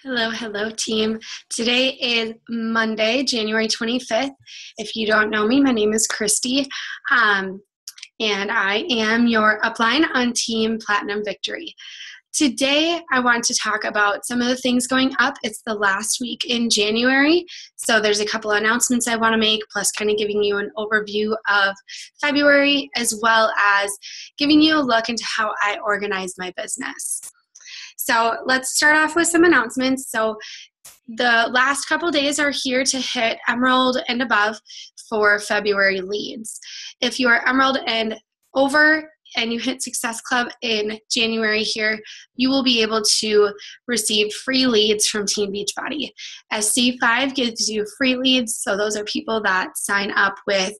Hello, team. Today is Monday, January 25th. If you don't know me, my name is Christy, and I am your upline on Team Platinum Victory. Today, I want to talk about some of the things going up. It's the last week in January, so there's a couple of announcements I want to make, plus kind of giving you an overview of February, as well as giving you a look into how I organize my business. So let's start off with some announcements. So the last couple days are here to hit Emerald and above for February leads. If you are Emerald and over and you hit Success Club in January here, you will be able to receive free leads from Team Beachbody. SC5 gives you free leads, so those are people that sign up with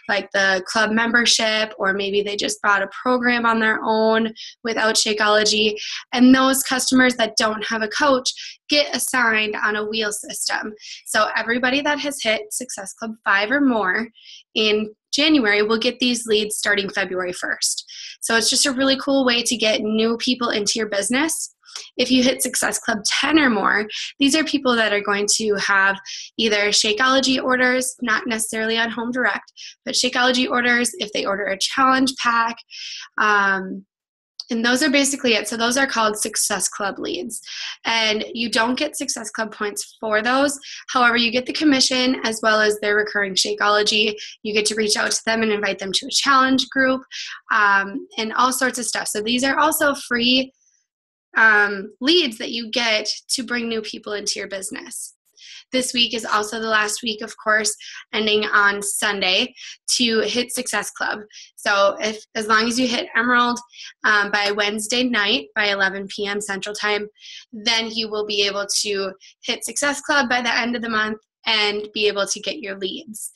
like the club membership, or maybe they just bought a program on their own without Shakeology, and those customers that don't have a coach get assigned on a wheel system. So everybody that has hit Success Club 5 or more in January will get these leads starting February 1st. So it's just a really cool way to get new people into your business. If you hit Success Club 10 or more, these are people that are going to have either Shakeology orders, not necessarily on Home Direct, but Shakeology orders if they order a challenge pack. And those are basically it. So those are called Success Club leads. And you don't get Success Club points for those. However, you get the commission as well as their recurring Shakeology. You get to reach out to them and invite them to a challenge group, and all sorts of stuff. So these are also free leads that you get to bring new people into your business. This week is also the last week, of course, ending on Sunday to hit Success Club. So as long as you hit Emerald by Wednesday night by 11 p.m. Central Time, then you will be able to hit Success Club by the end of the month and be able to get your leads.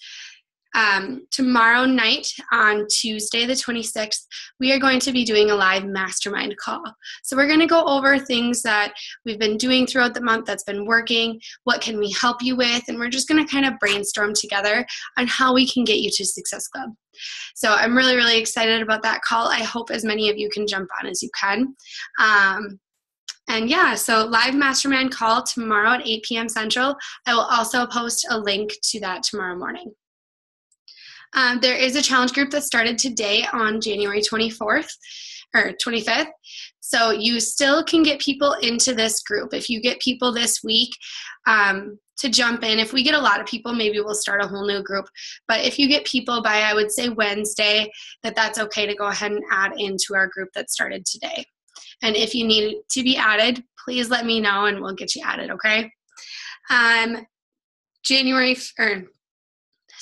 Tomorrow night on Tuesday the 26th, we are going to be doing a live mastermind call. So we're going to go over things that we've been doing throughout the month that's been working, what can we help you with, and we're just going to kind of brainstorm together on how we can get you to Success Club. So I'm really, really excited about that call. I hope as many of you can jump on as you can. And yeah, so live mastermind call tomorrow at 8 p.m. Central. I will also post a link to that tomorrow morning. There is a challenge group that started today on January 24th or 25th. So you still can get people into this group. If you get people this week to jump in, if we get a lot of people, maybe we'll start a whole new group. But if you get people by, I would say Wednesday, that's okay to go ahead and add into our group that started today. And if you need to be added, please let me know and we'll get you added, okay?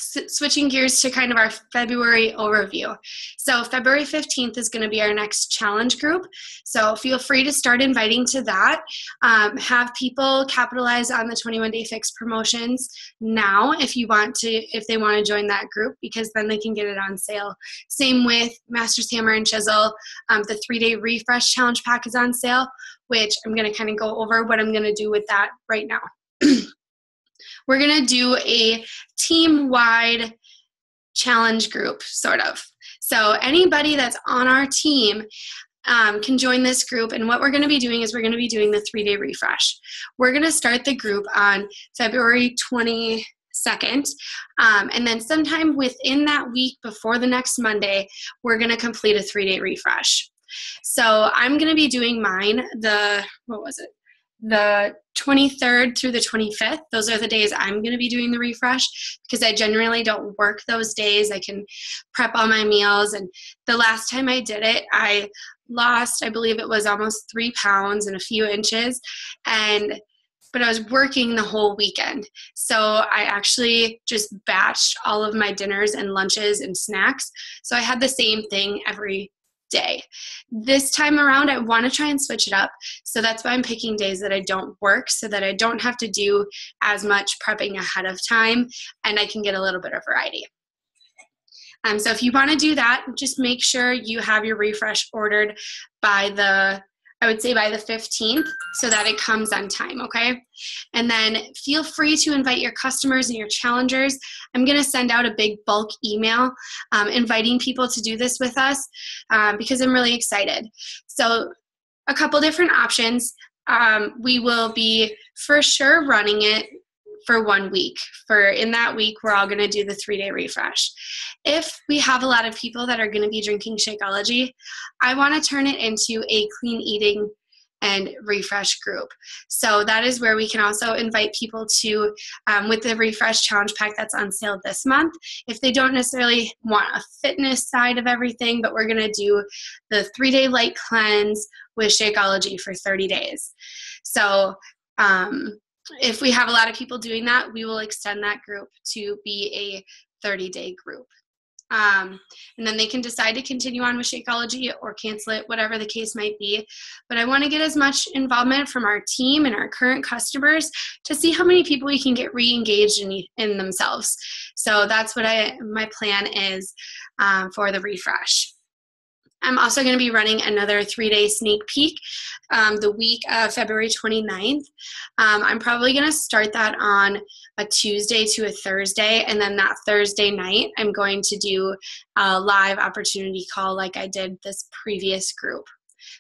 Switching gears to kind of our February overview. So February 15th is going to be our next challenge group. So feel free to start inviting to that. Have people capitalize on the 21-day fix promotions now if they want to join that group, because then they can get it on sale. Same with Masters Hammer and Chisel. The 3-day refresh challenge pack is on sale, which I'm going to kind of go over what I'm going to do with that right now. We're going to do a team-wide challenge group, sort of. So anybody that's on our team can join this group. And what we're going to be doing is we're going to be doing the 3-day refresh. We're going to start the group on February 22nd. And then sometime within that week before the next Monday, we're going to complete a 3-day refresh. So I'm going to be doing mine the 23rd through the 25th. Those are the days I'm going to be doing the refresh, because I generally don't work those days. I can prep all my meals. And the last time I did it, I lost, I believe it was almost 3 pounds and a few inches. But I was working the whole weekend. So I actually just batched all of my dinners and lunches and snacks. So I had the same thing every day. This time around, I want to try and switch it up. So that's why I'm picking days that I don't work, so that I don't have to do as much prepping ahead of time and I can get a little bit of variety. So if you want to do that, just make sure you have your refresh ordered by the 15th, so that it comes on time, okay? And then feel free to invite your customers and your challengers. I'm going to send out a big bulk email inviting people to do this with us because I'm really excited. So a couple different options. we will be for sure running it for 1 week. In that week, we're all going to do the 3-day refresh. If we have a lot of people that are going to be drinking Shakeology, I want to turn it into a clean eating and refresh group. So that is where we can also invite people to, with the refresh challenge pack that's on sale this month, if they don't necessarily want a fitness side of everything, but we're going to do the 3-day light cleanse with Shakeology for 30 days. So if we have a lot of people doing that, we will extend that group to be a 30-day group. And then they can decide to continue on with Shakeology or cancel it, whatever the case might be. But I want to get as much involvement from our team and our current customers to see how many people we can get re-engaged in themselves. So that's what my plan is for the refresh. I'm also going to be running another 3-day sneak peek the week of February 29th. I'm probably going to start that on a Tuesday to a Thursday, and then that Thursday night I'm going to do a live opportunity call like I did this previous group.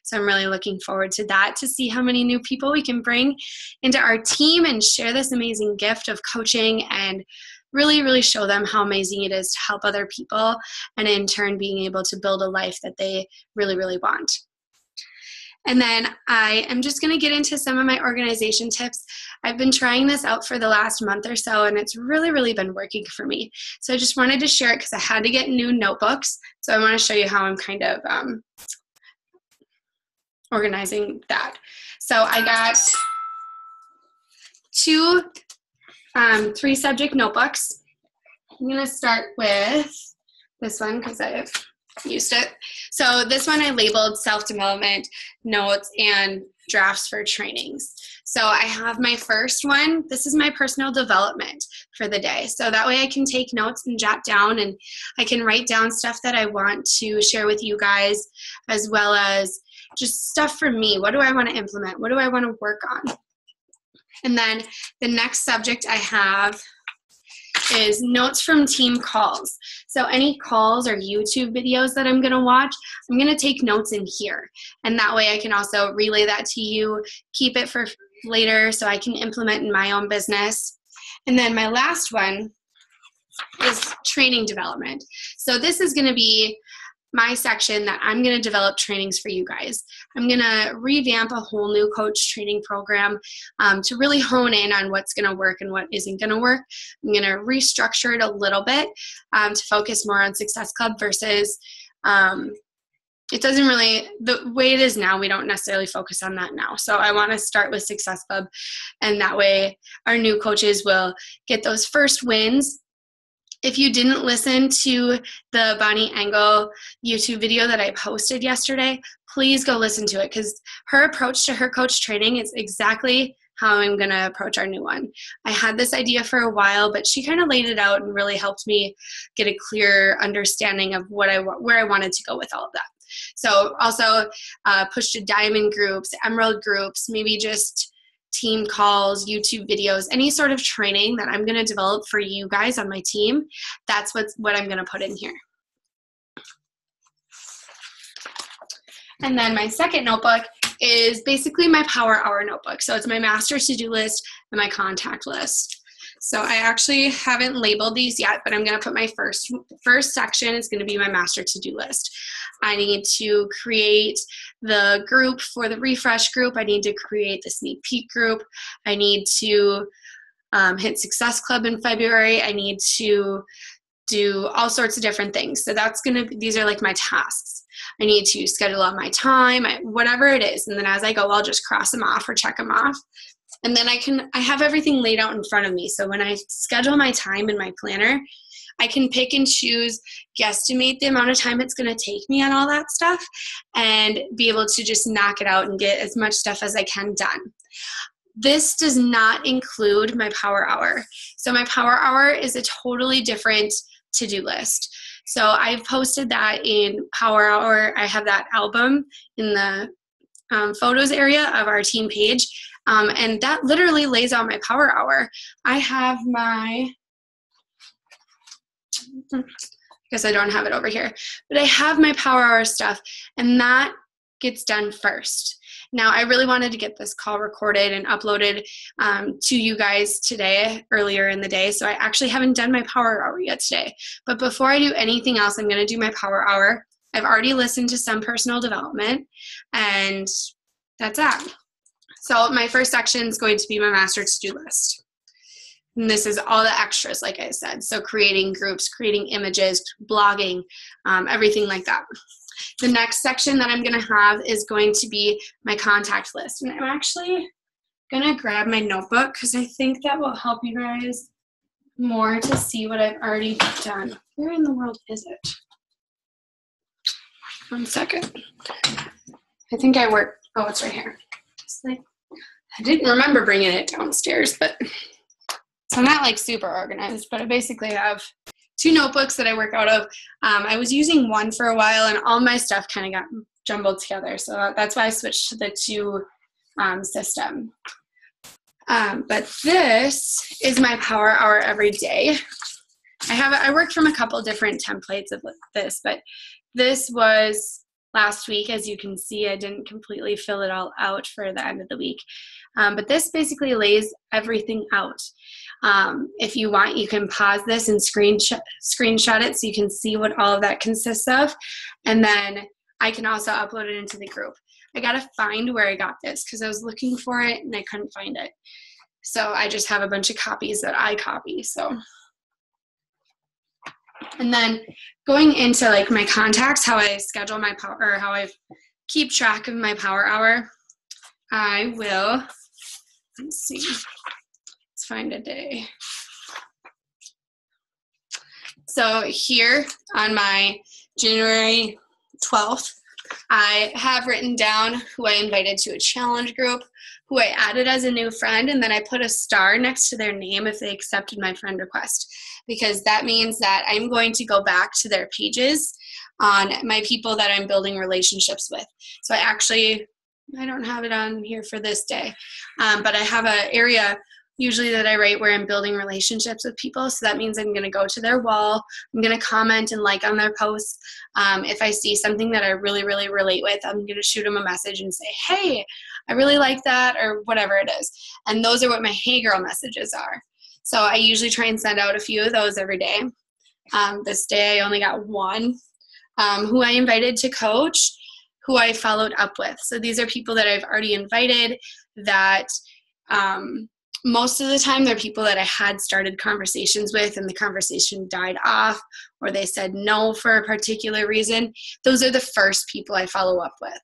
So I'm really looking forward to that, to see how many new people we can bring into our team and share this amazing gift of coaching and really, really show them how amazing it is to help other people, and in turn being able to build a life that they really, really want. And then I am just going to get into some of my organization tips. I've been trying this out for the last month or so, and it's really, really been working for me. So I just wanted to share it because I had to get new notebooks. So I want to show you how I'm kind of organizing that. So I got 2 3-subject notebooks. I'm going to start with this one because I've used it. So this one I labeled self-development notes and drafts for trainings. So I have my first one. This is my personal development for the day. So that way I can take notes and jot down, and I can write down stuff that I want to share with you guys, as well as just stuff for me. What do I want to implement? What do I want to work on? And then the next subject I have is notes from team calls. So any calls or YouTube videos that I'm going to watch, I'm going to take notes in here. And that way I can also relay that to you, keep it for later so I can implement in my own business. And then my last one is training development. So this is going to be my section that I'm going to develop trainings for you guys. I'm going to revamp a whole new coach training program to really hone in on what's going to work and what isn't going to work. I'm going to restructure it a little bit to focus more on Success Club versus it doesn't really, the way it is now, we don't necessarily focus on that now. So I want to start with Success Club, and that way our new coaches will get those first wins. If you didn't listen to the Bonnie Engel YouTube video that I posted yesterday, please go listen to it, because her approach to her coach training is exactly how I'm going to approach our new one. I had this idea for a while, but she kind of laid it out and really helped me get a clear understanding of where I wanted to go with all of that. So also push to diamond groups, emerald groups, maybe just team calls, YouTube videos, any sort of training that I'm going to develop for you guys on my team. That's what I'm going to put in here. And then my second notebook is basically my Power Hour notebook. So it's my master to-do list and my contact list. So I actually haven't labeled these yet, but I'm going to put my first section is going to be my master to-do list. I need to create the group for the refresh group. I need to create the sneak peek group. I need to hit Success Club in February. I need to do all sorts of different things. So these are like my tasks. I need to schedule out my time, whatever it is. And then as I go, I'll just cross them off or check them off. And then I have everything laid out in front of me. So when I schedule my time in my planner, I can pick and choose, guesstimate the amount of time it's going to take me on all that stuff, and be able to just knock it out and get as much stuff as I can done. This does not include my Power Hour. So my Power Hour is a totally different to-do list. So I've posted that in Power Hour. I have that album in the photos area of our team page. And that literally lays out my Power Hour. I have my, I guess I don't have it over here, but I have my Power Hour stuff, and that gets done first. Now, I really wanted to get this call recorded and uploaded to you guys today, earlier in the day, so I actually haven't done my power hour yet today. But before I do anything else, I'm going to do my power hour. I've already listened to some personal development, and that's that. So my first section is going to be my master to-do list. And this is all the extras, like I said. So creating groups, creating images, blogging, everything like that. The next section that I'm going to have is going to be my contact list. And I'm actually going to grab my notebook because I think that will help you guys more to see what I've already done. Where in the world is it? One second. I think I worked. Oh, it's right here. Just like, I didn't remember bringing it downstairs, but so I'm not like super organized, but I basically have 2 notebooks that I work out of. I was using one for a while, and all my stuff kind of got jumbled together. So that's why I switched to the 2 system. But this is my power hour every day. I work from a couple different templates of this, but this was last week. As you can see, I didn't completely fill it all out for the end of the week. But this basically lays everything out. If you want, you can pause this and screenshot it so you can see what all of that consists of. And then I can also upload it into the group. I got to find where I got this because I was looking for it and I couldn't find it. So I just have a bunch of copies that I copy. And then going into like my contacts, how I schedule my power, or how I keep track of my power hour, I will, let's see, let's find a day. So here on my January 12th, I have written down who I invited to a challenge group, who I added as a new friend, and then I put a star next to their name if they accepted my friend request, because that means that I'm going to go back to their pages on my people that I'm building relationships with. So I don't have it on here for this day, but I have an area usually that I write where I'm building relationships with people. So that means I'm going to go to their wall. I'm going to comment and like on their posts. If I see something that I really, really relate with, I'm going to shoot them a message and say, hey, I really like that, or whatever it is. And those are what my Hey Girl messages are. So I usually try and send out a few of those every day. This day I only got one. Who I invited to coach, who I followed up with. So these are people that I've already invited that most of the time they're people that I had started conversations with and the conversation died off, or they said no for a particular reason. Those are the first people I follow up with.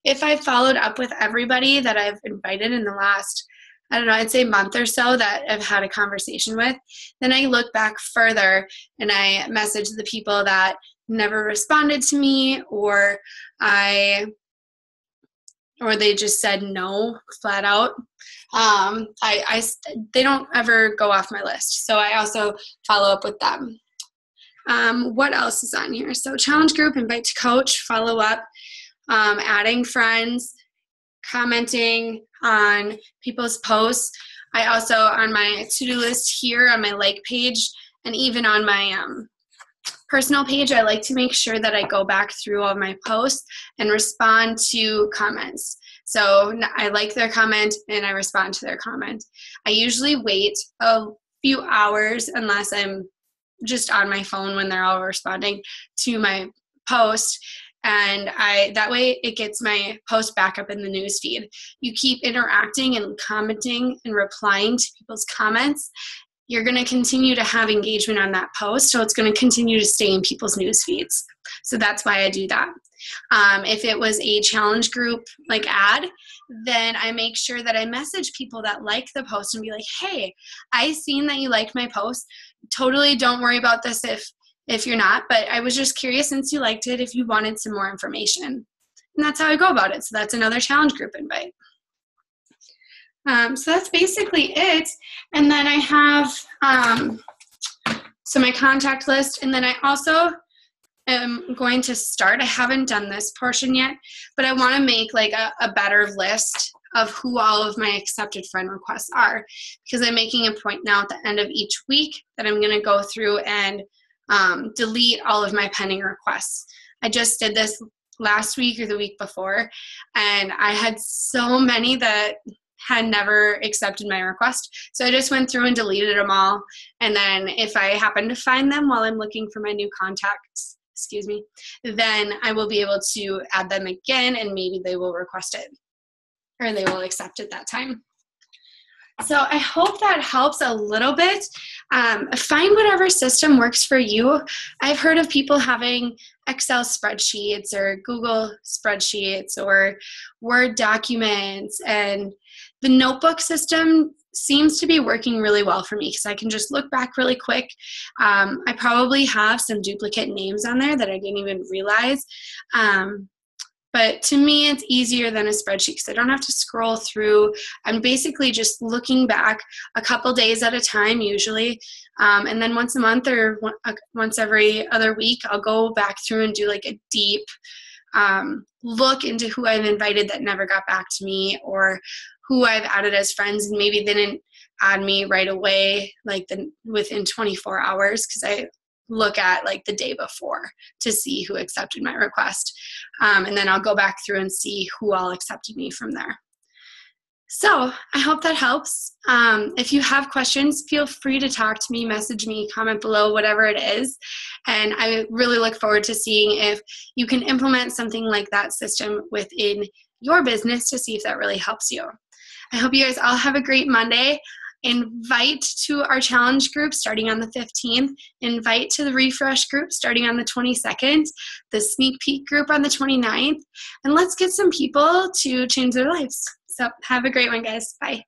If I followed up with everybody that I've invited in the last, I'd say month or so that I've had a conversation with, then I look back further and I message the people that never responded to me, or they just said no flat out. They don't ever go off my list. So I also follow up with them. What else is on here? So challenge group, invite to coach, follow up, adding friends, commenting on people's posts. I also, on my to-do list here on my like page, and even on my personal page, I like to make sure that I go back through all of my posts and respond to comments. So I like their comment and I respond to their comment. I usually wait a few hours, unless I'm just on my phone when they're all responding to my post. And that way it gets my post back up in the news feed. You keep interacting and commenting and replying to people's comments, you're going to continue to have engagement on that post. So it's going to continue to stay in people's news feeds. So that's why I do that. If it was a challenge group like ad, then I make sure that I message people that like the post and be like, hey, I seen that you liked my post. Totally don't worry about this if you're not, but I was just curious since you liked it if you wanted some more information. And that's how I go about it. So that's another challenge group invite. So that's basically it. And then I have so my contact list, and then I also am going to start, I haven't done this portion yet, but I want to make like a better list of who all of my accepted friend requests are, because I'm making a point now at the end of each week that I'm going to go through and delete all of my pending requests. I just did this last week or the week before, and I had so many that had never accepted my request. So I just went through and deleted them all. And then if I happen to find them while I'm looking for my new contacts, then I will be able to add them again, and maybe they will request it or they will accept it that time. So I hope that helps a little bit. Find whatever system works for you. I've heard of people having Excel spreadsheets or Google spreadsheets or Word documents, and the notebook system seems to be working really well for me because I can just look back really quick. I probably have some duplicate names on there that I didn't even realize. But to me, it's easier than a spreadsheet because I don't have to scroll through. I'm basically just looking back a couple days at a time usually. And then once a month or once every other week, I'll go back through and do like a deep look into who I've invited that never got back to me, or who I've added as friends and maybe didn't add me right away, like within 24 hours, because I look at like the day before to see who accepted my request. And then I'll go back through and see who all accepted me from there. So I hope that helps. If you have questions, feel free to talk to me, message me, comment below, whatever it is. And I really look forward to seeing if you can implement something like that system within your business to see if that really helps you. I hope you guys all have a great Monday. Invite to our challenge group starting on the 15th. Invite to the refresh group starting on the 22nd, the sneak peek group on the 29th, and let's get some people to change their lives. So have a great one, guys. Bye.